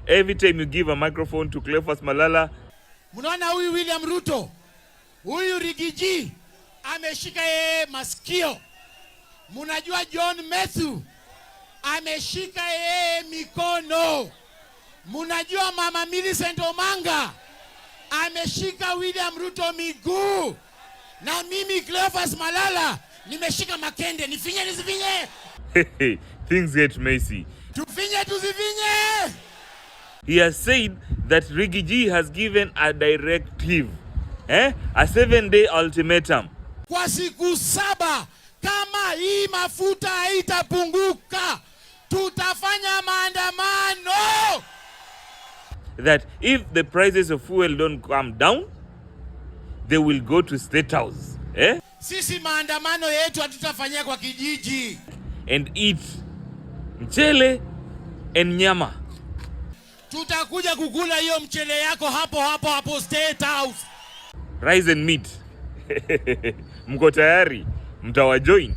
every time you give a microphone to Cleophas Malala. Mnaona huyu William Ruto, huyu Rigiji ameshika yeye masikio. Mnajua John Methu ameshika yeye mikono. Mnajua Mama Millicent Omanga ameshika William Ruto miguu. Na mimi Cleophas Malala nimeshika makende. Nifinye nisifinye? Things get messy. Tufinye tusifinye? He has said that Rigiji has given a directive, a 7-day ultimatum. Kwa siku 7 kama hii mafuta haitapunguka, tutafanya maandamano. That if the prices of fuel don't come down, they will go to State House. Sisi maandamano yetu hatutafanyia kwa kijiji. And eat mchele and nyama. Tutakuja kukula hiyo mchele yako hapo State House. Rice and meat. Mko tayari? Mtawajoin?